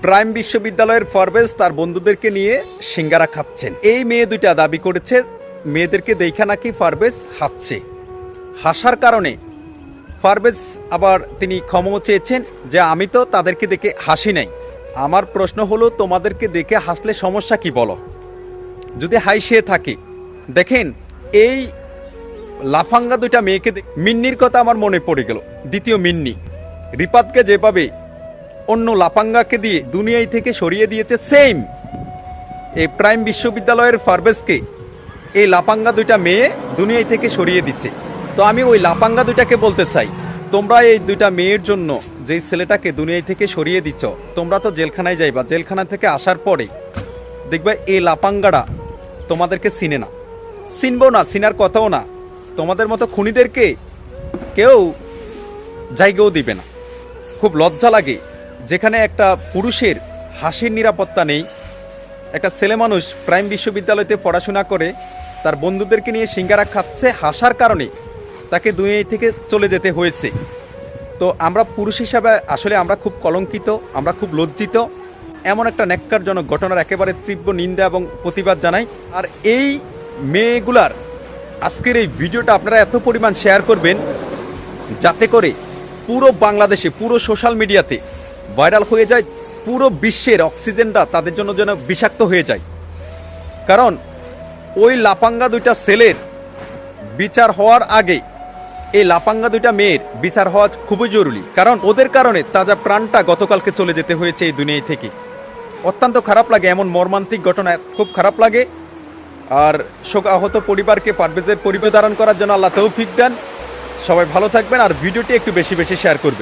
Prime বিশ্ববিদ্যালয়ের পারভেজ তার বন্ধুদেরকে নিয়ে সিঙ্গারা খাচ্ছেন। এই মেয়ে দুইটা দাবি করেছে মেয়েদেরকে দেখা নাকি পারভেজ হাসছে। হাসার কারণে পারভেজ আবার তিনি ক্ষমাও চেয়েছেন যে আমি তো তাদেরকে দেখে হাসি নাই। আমার প্রশ্ন হলো, তোমাদেরকে দেখে হাসলে সমস্যা কি বলো? যদি হাসিয়ে থাকে, দেখেন এই লাফাঙ্গা দুইটা মেয়েকে মিন্নির কথা আমার মনে পড়ে গেল। দ্বিতীয় মিন্নি রিপাতকে যেভাবে অন্য লাফাঙ্গাকে দিয়ে দুনিয়ায় থেকে সরিয়ে দিয়েছে, সেম এই প্রাইম বিশ্ববিদ্যালয়ের পারভেজকে এই লাফাঙ্গা দুইটা মেয়ে দুনিয়ায় থেকে সরিয়ে দিচ্ছে। তো আমি ওই লাফাঙ্গা দুইটাকে বলতে চাই, তোমরা এই দুইটা মেয়ের জন্য যেই ছেলেটাকে দুনিয়ায় থেকে সরিয়ে দিচ্ছ, তোমরা তো জেলখানায় যাইবা। জেলখানা থেকে আসার পরে দেখবে এই লাফাঙ্গারা তোমাদেরকে চিনে না, চিনবো না, চিনার কথাও না। তোমাদের মতো খুনিদেরকে কেউ জায়গাও দিবে না। খুব লজ্জা লাগে যেখানে একটা পুরুষের হাসির নিরাপত্তা নেই। একটা ছেলে মানুষ প্রাইম বিশ্ববিদ্যালয়তে পড়াশোনা করে তার বন্ধুদেরকে নিয়ে সিঙ্গারা খাচ্ছে, হাসার কারণে তাকে দুনিয়া থেকে চলে যেতে হয়েছে। তো আমরা পুরুষ হিসাবে আসলে আমরা খুব কলঙ্কিত, আমরা খুব লজ্জিত। এমন একটা ন্যাক্কারজনক ঘটনার একেবারে তীব্র নিন্দা এবং প্রতিবাদ জানাই। আর এই মেয়েগুলার আজকের এই ভিডিওটা আপনারা এত পরিমাণ শেয়ার করবেন যাতে করে পুরো বাংলাদেশে, পুরো সোশ্যাল মিডিয়াতে ভাইরাল হয়ে যায়, পুরো বিশ্বের অক্সিজেনটা তাদের জন্য যেন বিষাক্ত হয়ে যায়। কারণ ওই লাপাঙ্গা দুইটা ছেলের বিচার হওয়ার আগে এই লাপাঙ্গা দুইটা মেয়ের বিচার হওয়া খুবই জরুরি। কারণ ওদের কারণে তাজা প্রাণটা গতকালকে চলে যেতে হয়েছে এই দুনিয়া থেকে। অত্যন্ত খারাপ লাগে, এমন মর্মান্তিক ঘটনা খুব খারাপ লাগে। আর শোক আহত পরিবারকে পারভেজের পরিবার ধারণ করার জন্য আল্লাহ তৌফিক দেন। সবাই ভালো থাকবেন আর ভিডিওটি একটু বেশি বেশি শেয়ার করবেন।